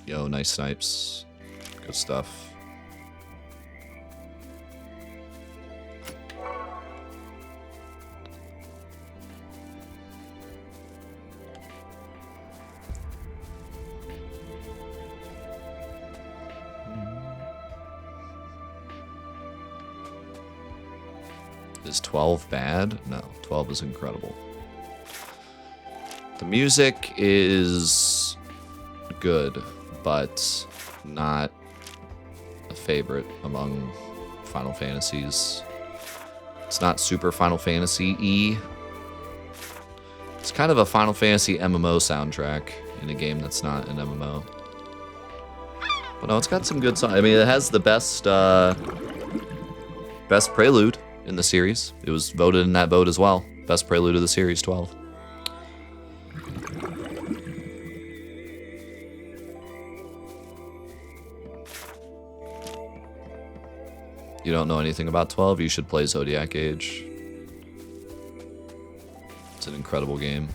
Yo, nice snipes. Good stuff. Is 12 bad? No, 12 is incredible. The music is good, but not a favorite among Final Fantasies. It's not super Final Fantasy-y. It's kind of a Final Fantasy MMO soundtrack in a game that's not an MMO. But no, it's got some good songs. I mean, it has the best prelude in the series. It was voted in that vote as well. Best prelude of the series, 12. You don't know anything about 12? You should play Zodiac Age. It's an incredible game.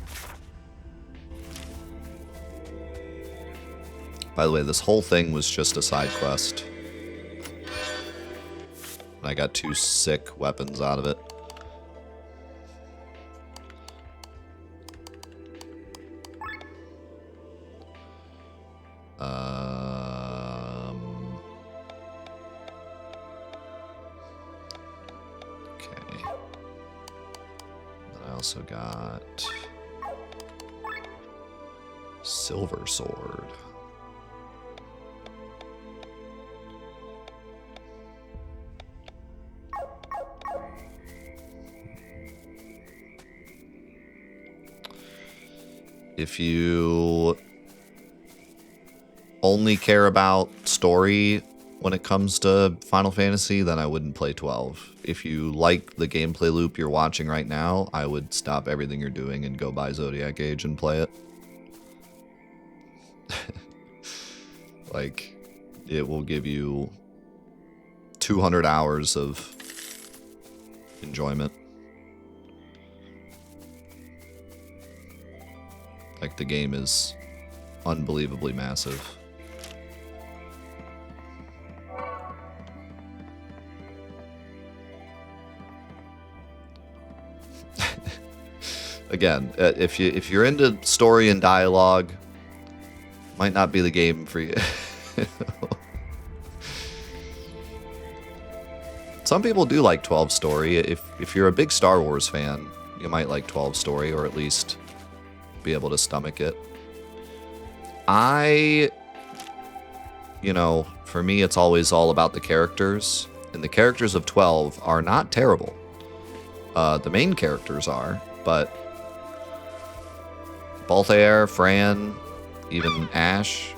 By the way, this whole thing was just a side quest. I got 2 sick weapons out of it. Okay. Then I also got Silver Sword. If you only care about story when it comes to Final Fantasy, then I wouldn't play 12. If you like the gameplay loop you're watching right now, I would stop everything you're doing and go buy Zodiac Age and play it. Like, it will give you 200 hours of enjoyment. Like, the game is unbelievably massive. Again, if you're into story and dialogue, might not be the game for you. Some people do like 12 story. If you're a big Star Wars fan, you might like 12 story, or at least be able to stomach it. For me, it's always all about the characters, and the characters of 12 are not terrible. The main characters are, but Balthair, Fran, even Ash,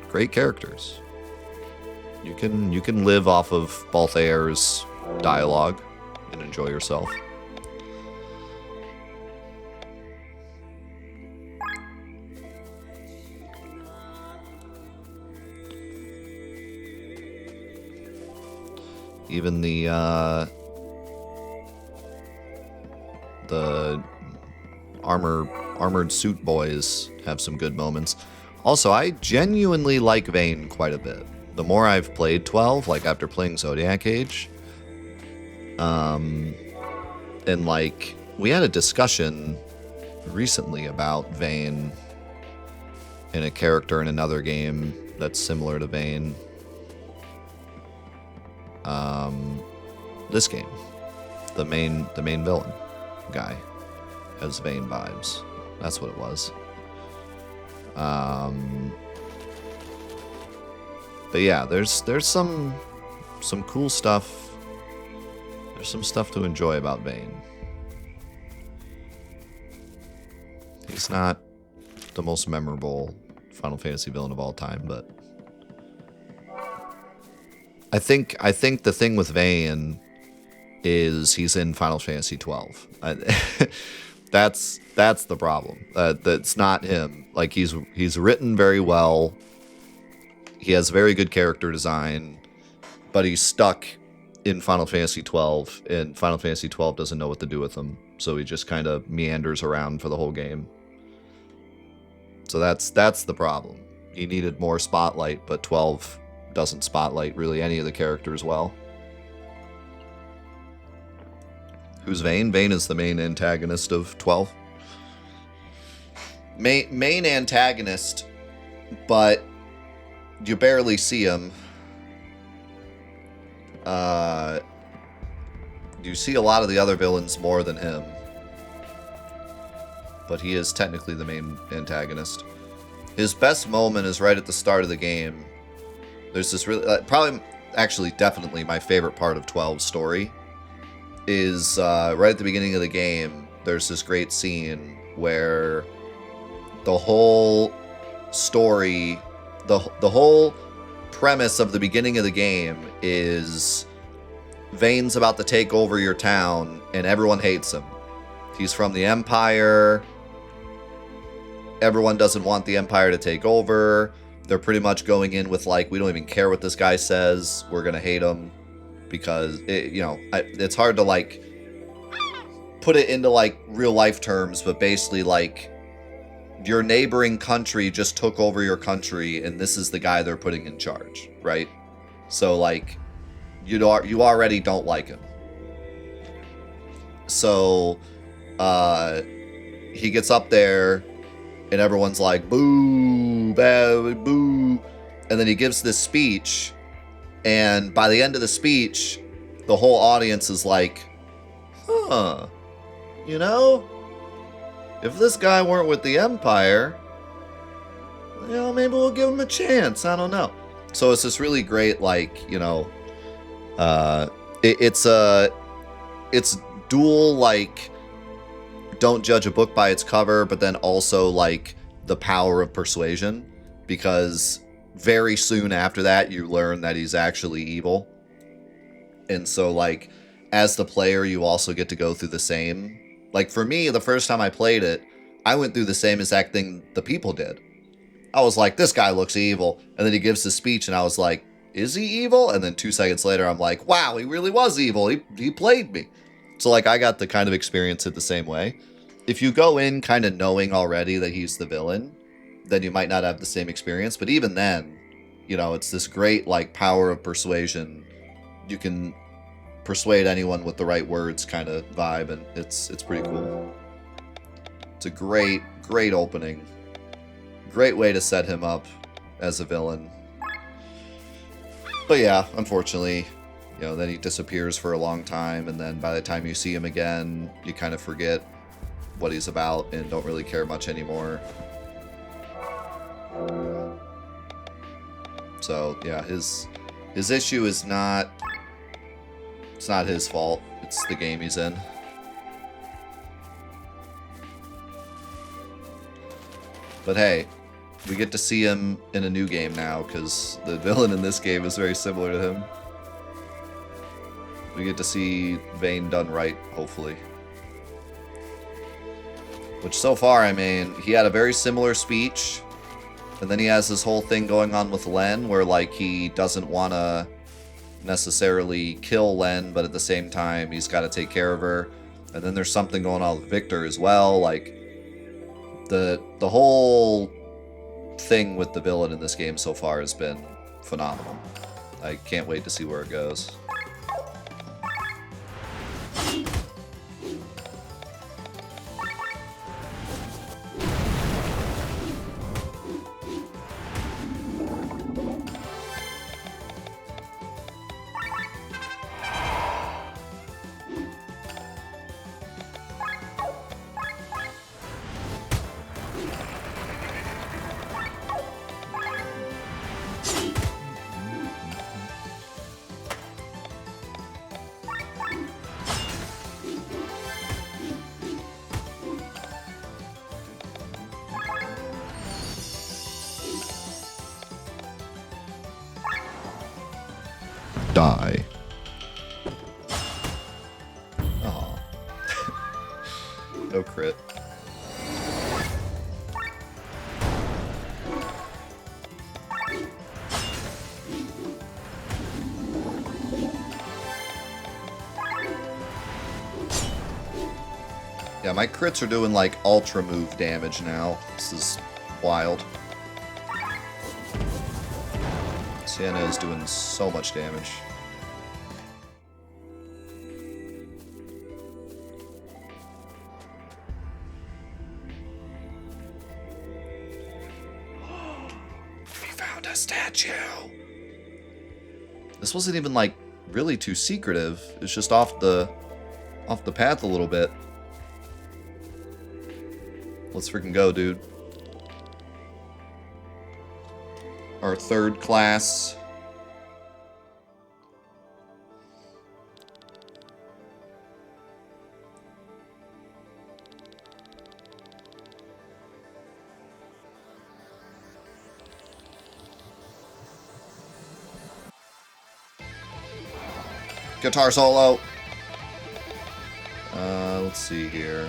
great characters. You can live off of Balthair's dialogue and enjoy yourself. Even the armored suit boys have some good moments. Also, I genuinely like Vayne quite a bit. The more I've played 12, like after playing Zodiac Age, and like we had a discussion recently about Vayne and a character in another game that's similar to Vayne. This game, the main villain guy has Vayne vibes. That's what it was. But yeah, there's some cool stuff. There's some stuff to enjoy about Vayne. He's not the most memorable Final Fantasy villain of all time, but I think the thing with Vayne is he's in Final Fantasy 12. That's the problem. That's not him. Like, he's written very well. He has very good character design, but he's stuck in Final Fantasy 12, and Final Fantasy 12 doesn't know what to do with him. So he just kind of meanders around for the whole game. So that's the problem. he needed more spotlight, but 12 doesn't spotlight really any of the characters well. Who's Vayne? Vayne is the main antagonist of 12. Main antagonist, but you barely see him. You see a lot of the other villains more than him. But he is technically the main antagonist. His best moment is right at the start of the game. There's this really... probably, actually, definitely my favorite part of 12's story is right at the beginning of the game, there's this great scene where the whole story, the whole premise of the beginning of the game is Vayne's about to take over your town and everyone hates him. He's from the Empire. Everyone doesn't want the Empire to take over. They're pretty much going in with like, we don't even care what this guy says. We're going to hate him because, it's hard to like put it into like real life terms, but basically like your neighboring country just took over your country and this is the guy they're putting in charge, right? So like you already don't like him. So he gets up there and everyone's like, boo, boo. And then he gives this speech. And by the end of the speech, the whole audience is like, huh, if this guy weren't with the Empire, maybe we'll give him a chance. I don't know. So it's this really great, like, it's dual, like, don't judge a book by its cover, but then also like the power of persuasion, because very soon after that you learn that he's actually evil. And so like as the player you also get to go through the same. Like for me, the first time I played it, I went through the same exact thing the people did. I was like, this guy looks evil, and then he gives his speech and I was like, is he evil? And then 2 seconds later I'm like, wow, he really was evil. He played me. So like I got to kind of experience it the same way. If you go in kind of knowing already that he's the villain, then you might not have the same experience. But even then, it's this great like power of persuasion. You can persuade anyone with the right words kind of vibe, and it's pretty cool. It's a great opening. Great way to set him up as a villain. But yeah, unfortunately, then he disappears for a long time, and then by the time you see him again, you kind of forget what he's about and don't really care much anymore. So yeah, his issue is not, it's not his fault, it's the game he's in. But hey, we get to see him in a new game now, because the villain in this game is very similar to him. We get to see Vayne done right, hopefully. Which so far, I mean, he had a very similar speech. And then he has this whole thing going on with Len, where like he doesn't want to necessarily kill Len, but at the same time, he's got to take care of her. And then there's something going on with Victor as well. Like, the whole thing with the villain in this game so far has been phenomenal. I can't wait to see where it goes. Die. Aw. No crit. Yeah, my crits are doing like ultra move damage now. This is wild. Sienna is doing so much damage. We found a statue. This wasn't even like really too secretive. It's just off the path a little bit. Let's freaking go, dude. Our third class. Guitar solo. Let's see here.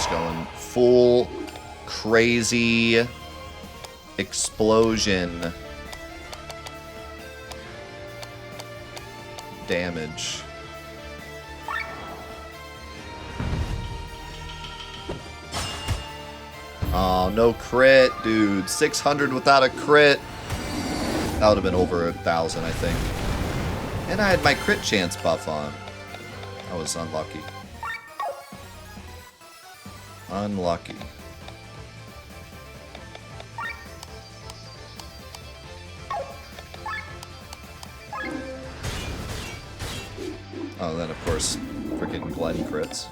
Going full crazy explosion damage. Oh, no crit, dude. 600 without a crit. That would have been over 1,000, I think. And I had my crit chance buff on. I was unlucky. Unlucky. Oh, then of course, freaking Glenn crits.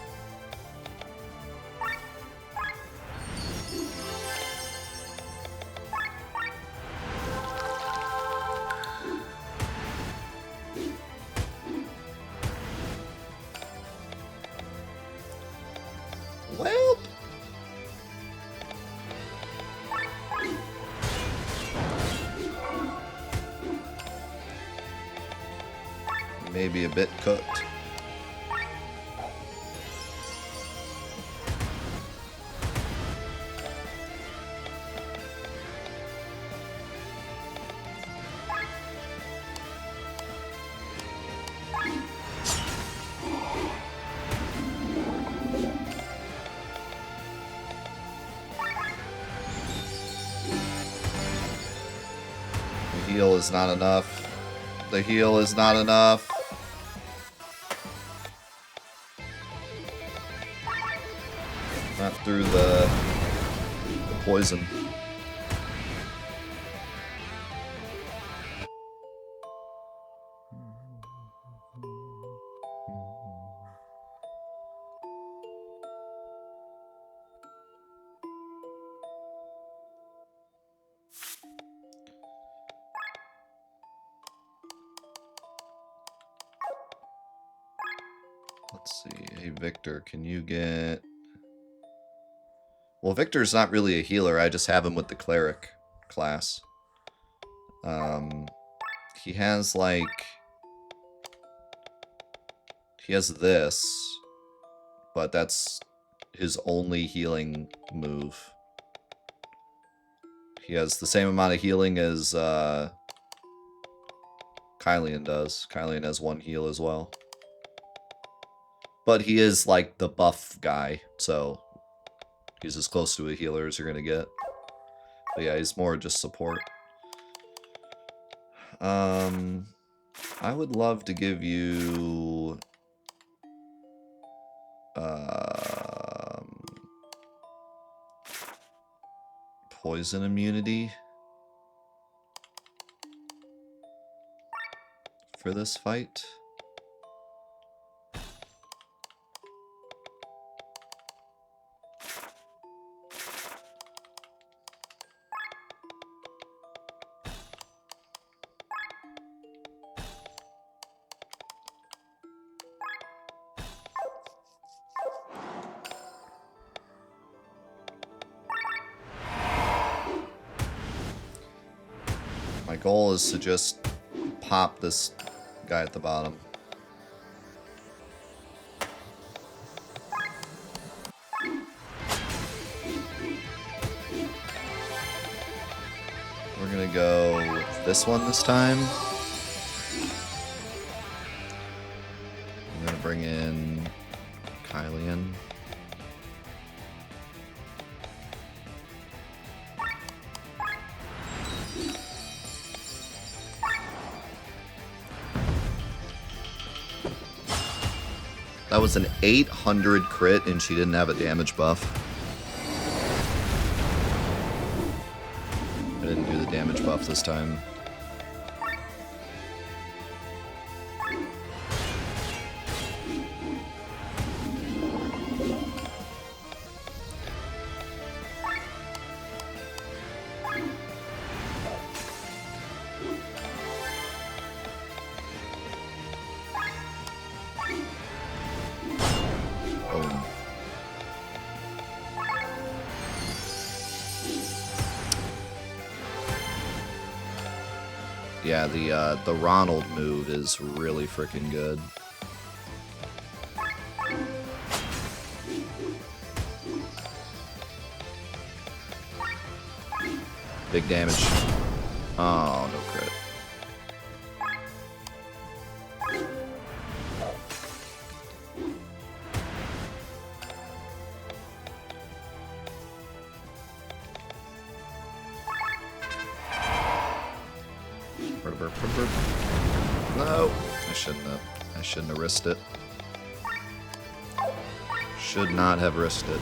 Well, maybe a bit cooked. The heal is not enough. The heal is not enough. Not through the poison. Let's see. Hey, Victor, can you get... Well, Victor's not really a healer. I just have him with the cleric class. He has, like... He has this, but that's his only healing move. He has the same amount of healing as Kylian does. Kylian has one heal as well. But he is, like, the buff guy, so he's as close to a healer as you're gonna get. But yeah, he's more just support. I would love to give you... poison immunity for this fight. goal is to just pop this guy at the bottom. We're gonna go with this one this time. I'm gonna bring in Kylian. That was an 800 crit and she didn't have a damage buff. I didn't do the damage buff this time. Yeah, the Ronald move is really freaking good. Big damage. Oh, no crit. No, I shouldn't have risked it. Should not have risked it.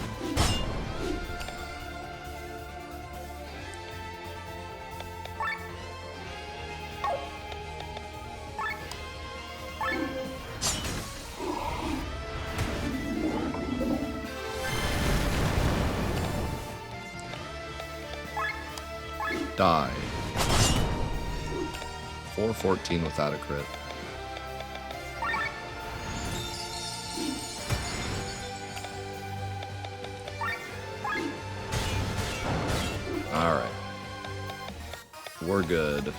Die. 414 without a crit. Alright. We're good.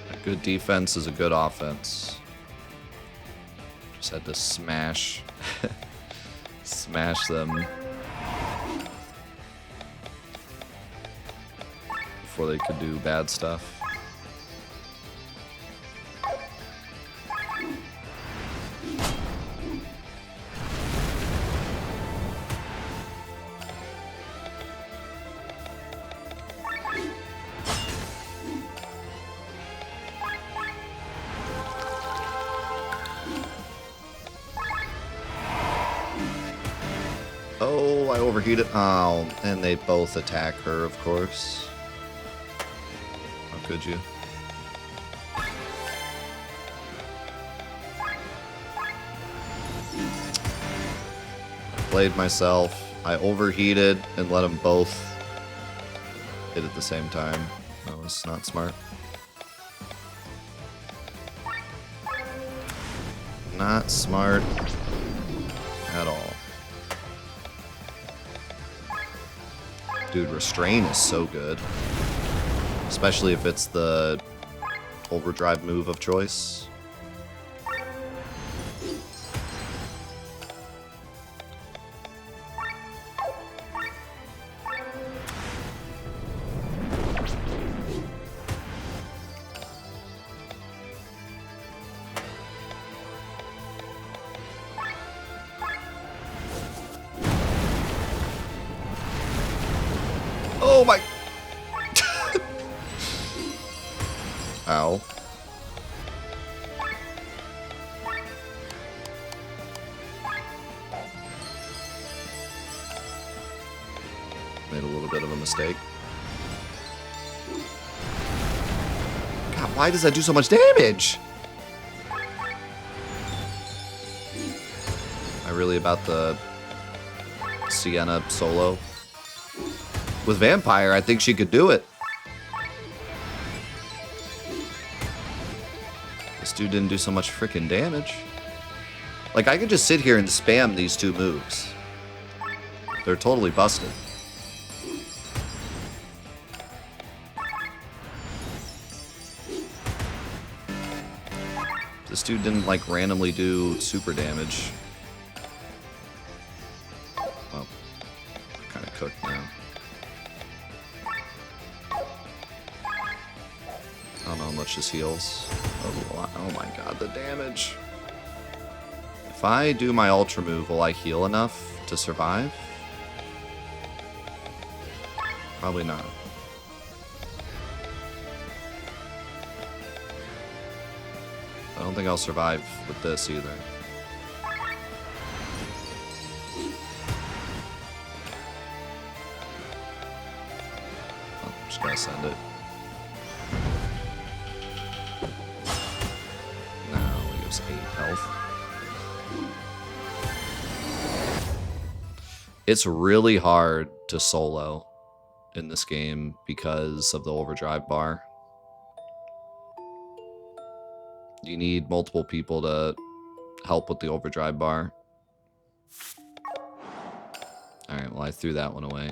A good defense is a good offense. Just had to smash them before they could do bad stuff. Oh, I overheated. Oh, and they both attack her, of course. How could you? Played myself. I overheated and let them both hit at the same time. That was not smart. Not smart at all. Dude, Restrain is so good. Especially if it's the overdrive move of choice. Oh my... Ow. Made a little bit of a mistake. God, why does that do so much damage? Am I really about the Sienna solo? With Vampire, I think she could do it. This dude didn't do so much freaking damage. Like, I could just sit here and spam these two moves. They're totally busted. This dude didn't, like, randomly do super damage. Well, kind of cooked now. I don't know how much this heals. Oh my god, the damage. If I do my ultra move, will I heal enough to survive? Probably not. I don't think I'll survive with this either. Oh, just gotta send it. No, he gives 8 health. It's really hard to solo in this game because of the overdrive bar. You need multiple people to help with the overdrive bar. Alright, well, I threw that one away.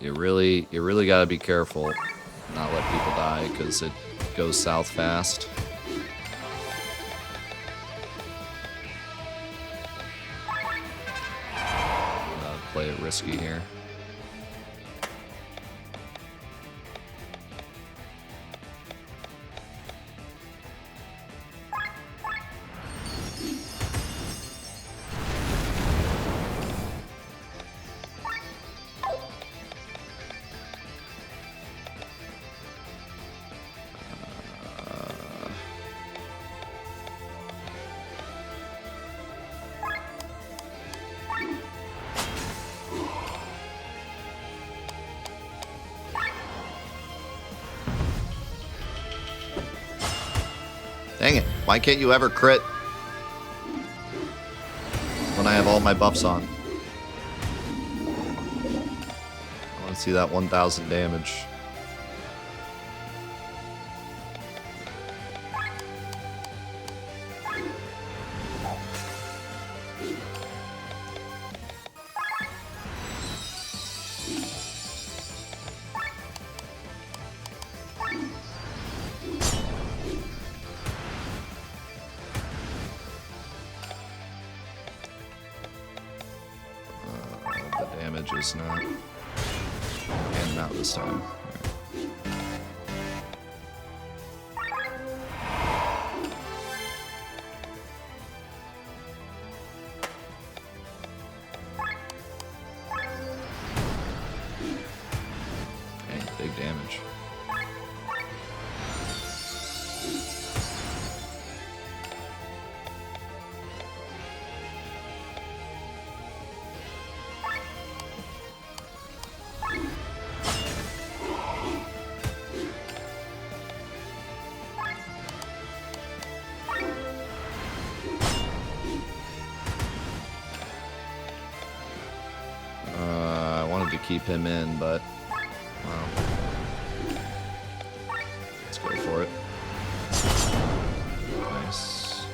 You really gotta be careful, not let people die, because it goes south fast. Play it risky here. Dang it. Why can't you ever crit when I have all my buffs on? I want to see that 1,000 damage. Is not and not this time. Okay, big damage. Keep him in, but wow. Let's go for it. Nice.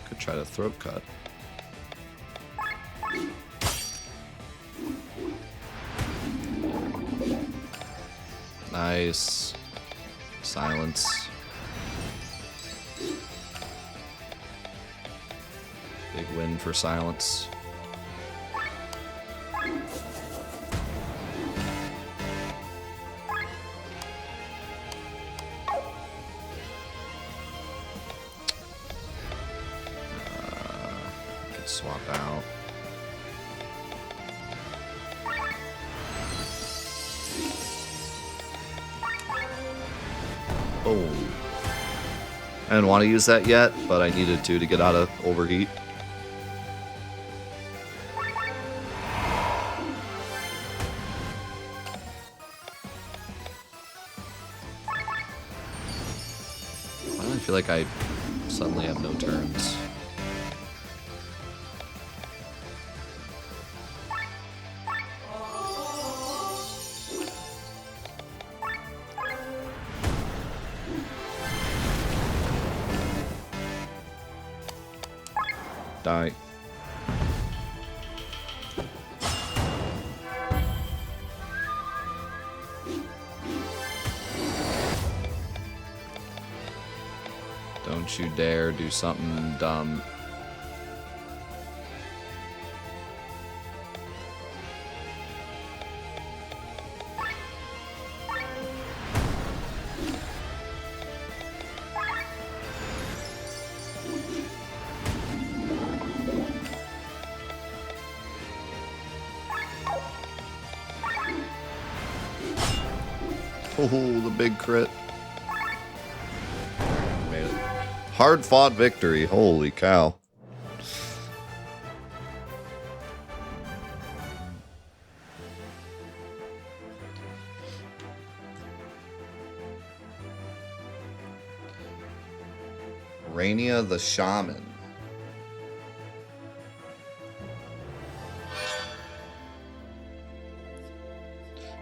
Could try to throat cut. Nice. Silence. Big win for silence. Could swap out. Oh. I didn't want to use that yet, but I needed to get out of overheat. Why do I feel like I suddenly have no turns? Die. Don't you dare do something dumb. Oh, the big crit. Made it. Hard-fought victory. Holy cow. Rainia the Shaman.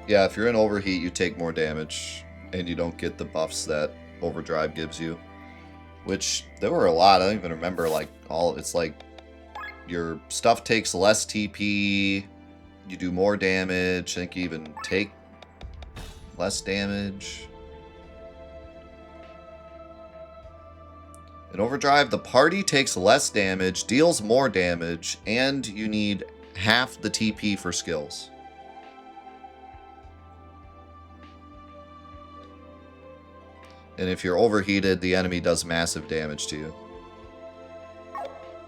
Yeah, if you're in overheat, you take more damage, and you don't get the buffs that overdrive gives you. Which, there were a lot. I don't even remember, like, all... It's like, your stuff takes less TP, you do more damage, I think you even take less damage. In overdrive, the party takes less damage, deals more damage, and you need half the TP for skills. And if you're overheated, the enemy does massive damage to you.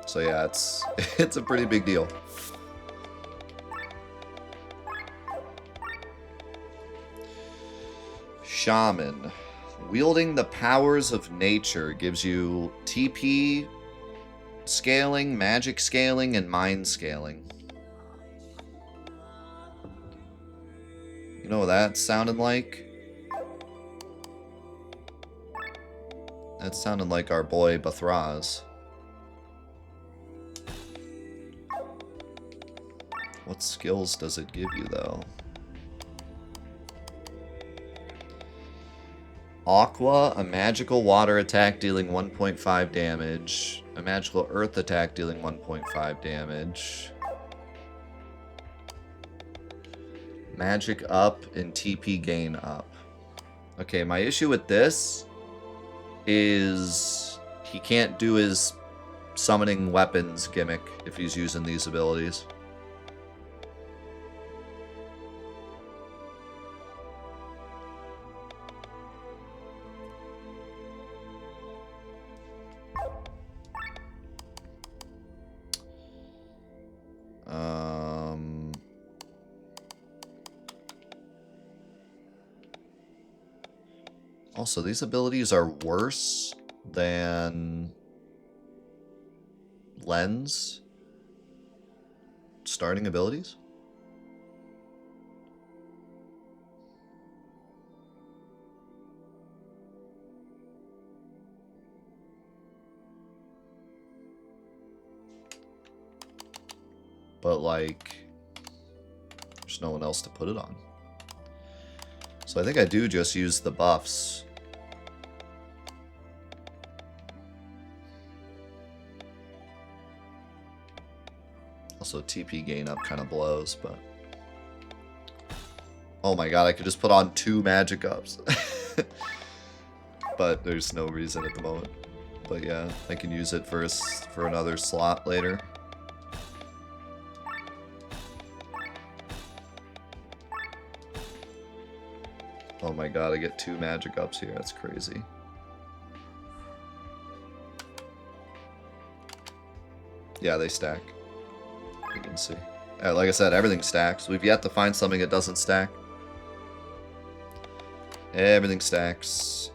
So yeah, it's a pretty big deal. Shaman. Wielding the powers of nature gives you TP scaling, magic scaling, and mind scaling. You know what that sounded like? That sounded like our boy Bathraz. What skills does it give you, though? Aqua, a magical water attack dealing 1.5 damage. A magical earth attack dealing 1.5 damage. Magic up and TP gain up. Okay, my issue with this is he can't do his summoning weapons gimmick if he's using these abilities. Also, these abilities are worse than Lens starting abilities. But, like, there's no one else to put it on. So I think I do just use the buffs. Also, TP gain up kind of blows, but... Oh my god, I could just put on 2 magic ups. But there's no reason at the moment. But yeah, I can use it for another slot later. Oh my god, I get 2 magic ups here. That's crazy. Yeah, they stack. You can see. Like I said, everything stacks. We've yet to find something that doesn't stack. Everything stacks.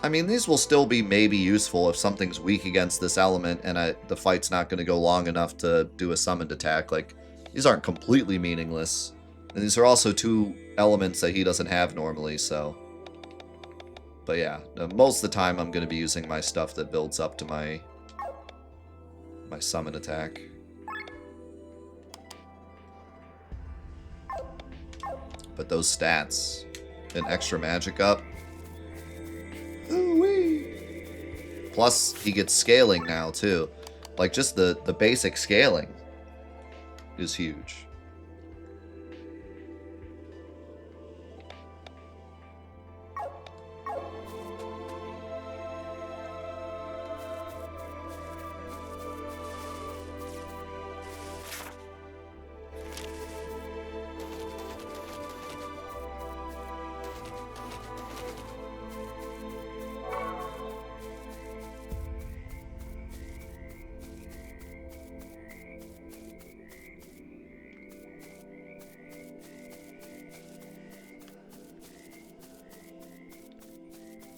I mean, these will still be maybe useful if something's weak against this element and the fight's not going to go long enough to do a summoned attack. Like, these aren't completely meaningless. And these are also 2 elements that he doesn't have normally, so... But yeah, most of the time I'm going to be using my stuff that builds up to my summon attack. But those stats, an extra magic up. Ooh-wee. Plus, he gets scaling now, too. Like, just the basic scaling is huge.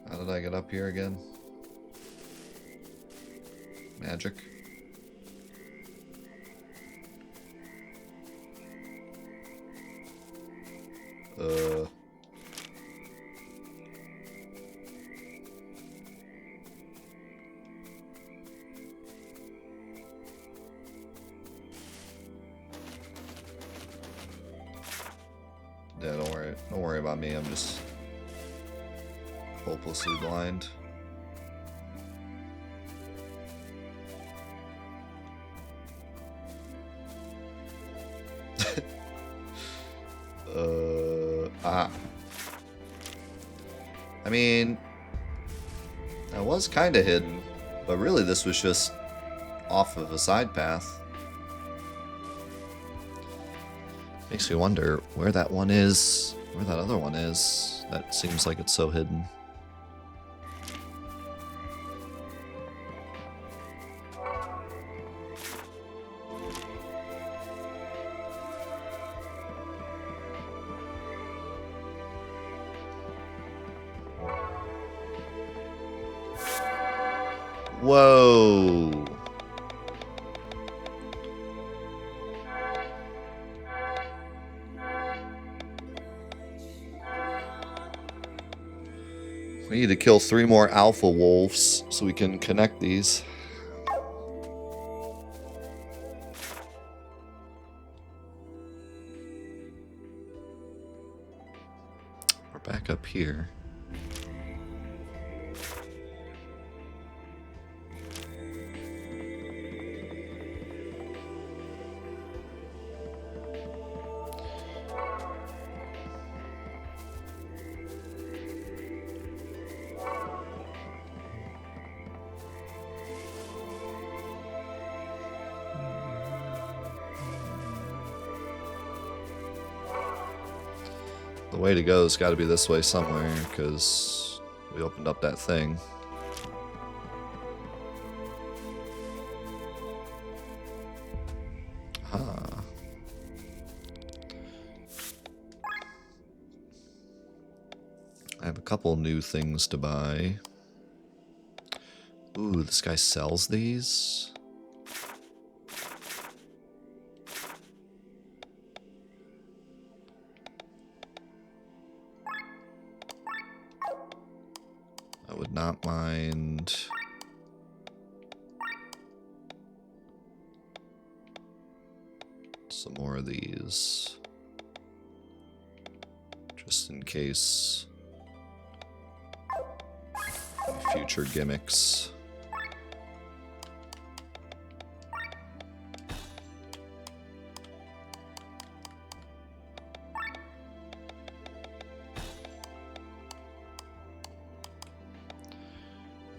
How did I get up here again? Magic. Yeah, don't worry. Don't worry about me. I'm just hopelessly blind. I mean, that was kind of hidden, but really this was just off of a side path. Makes me wonder where that one is, where that other one is. That seems like it's so hidden. Whoa. We need to kill 3 more alpha wolves so we can connect these. We're back up here. The way to go has got to be this way somewhere, because we opened up that thing. Ah. I have a couple new things to buy. Ooh, this guy sells these? I would not mind some more of these, just in case future gimmicks.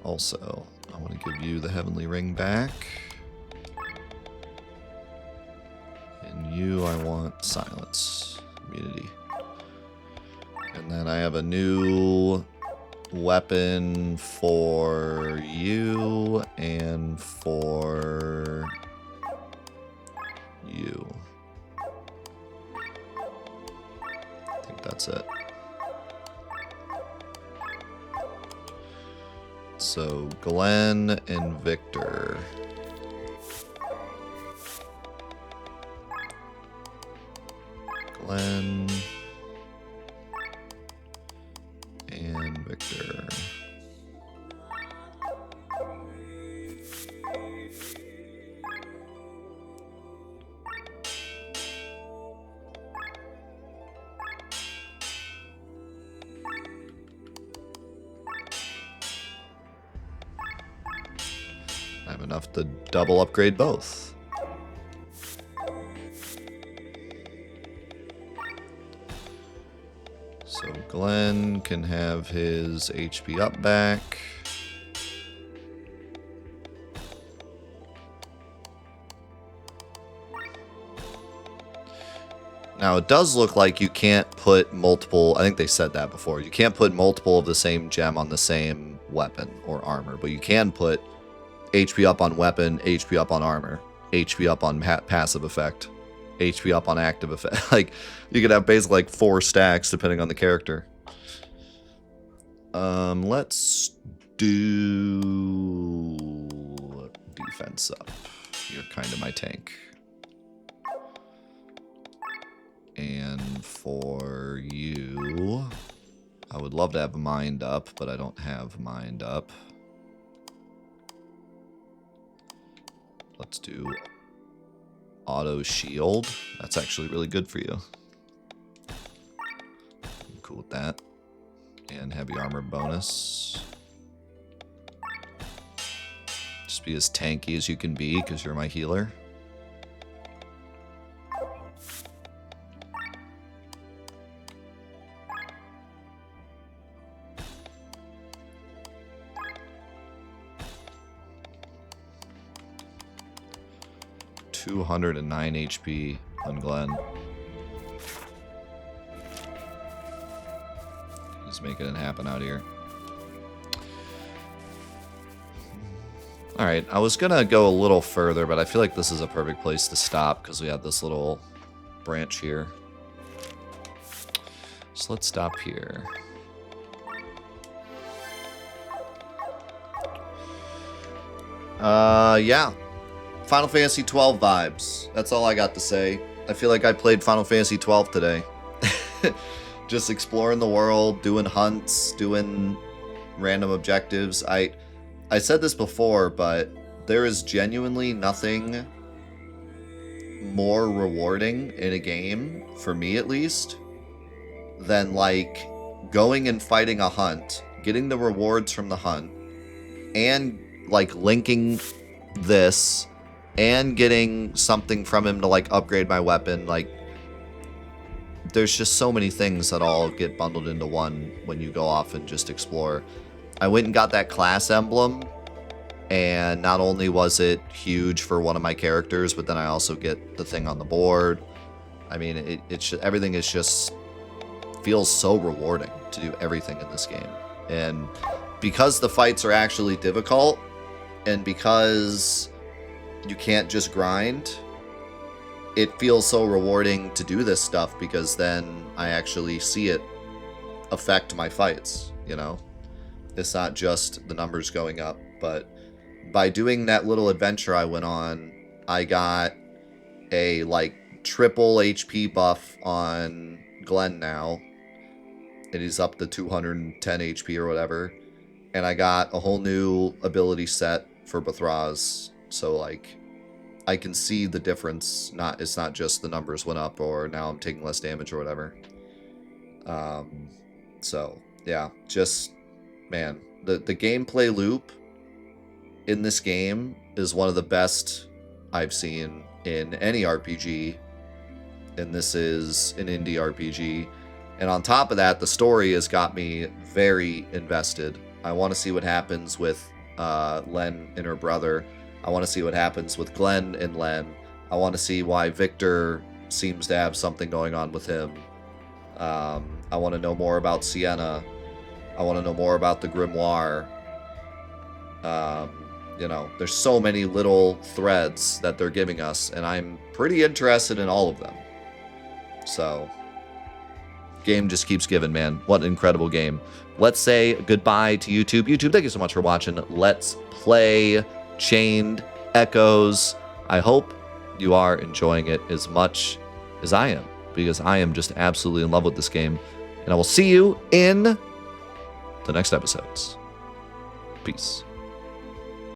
Also, I want to give you the Heavenly Ring back. And you, I want Silence. Immunity. And then I have a new weapon for you and for you. I think that's it. So Glenn and Victor. Glenn and Victor. I have enough to double upgrade both. So Glenn can have his HP up back. Now it does look like you can't put multiple, I think they said that before, you can't put multiple of the same gem on the same weapon or armor, but you can put HP up on weapon, HP up on armor, HP up on passive effect, HP up on active effect. Like, you could have basically like 4 stacks depending on the character. Let's do defense up. You're kind of my tank. And for you, I would love to have mind up, but I don't have mind up. Let's do auto shield. That's actually really good for you. I'm cool with that. And heavy armor bonus. Just be as tanky as you can be because you're my healer. $209 HP on Glenn. He's making it happen out here. Alright, I was gonna go a little further, but I feel like this is a perfect place to stop because we have this little branch here. So let's stop here. Yeah. Final Fantasy 12 vibes. That's all I got to say. I feel like I played Final Fantasy 12 today. Just exploring the world, doing hunts, doing random objectives. I said this before, but there is genuinely nothing more rewarding in a game, for me at least, than like going and fighting a hunt, getting the rewards from the hunt, and like linking this and getting something from him to like upgrade my weapon. Like, there's just so many things that all get bundled into one when you go off and just explore. I went and got that class emblem, and not only was it huge for one of my characters, but then I also get the thing on the board. I mean, everything is just feels so rewarding to do everything in this game. And because the fights are actually difficult, and because you can't just grind, it feels so rewarding to do this stuff because then I actually see it affect my fights, you know? It's not just the numbers going up, but by doing that little adventure I went on, I got a like triple HP buff on Glenn now. And he's up to 210 HP or whatever. And I got a whole new ability set for Bathraz. So like, I can see the difference. It's not just the numbers went up or now I'm taking less damage or whatever. So yeah, just, man, the gameplay loop in this game is one of the best I've seen in any RPG. And this is an indie RPG. And on top of that, the story has got me very invested. I want to see what happens with Len and her brother. I want to see what happens with Glenn and Len. I want to see why Victor seems to have something going on with him. I want to know more about Sienna. I want to know more about the Grimoire. You know, there's so many little threads that they're giving us, and I'm pretty interested in all of them. So, game just keeps giving, man. What an incredible game. Let's say goodbye to YouTube. YouTube, thank you so much for watching. Let's play Chained Echoes. I hope you are enjoying it as much as I am, because I am just absolutely in love with this game. And I will see you in the next episodes. Peace.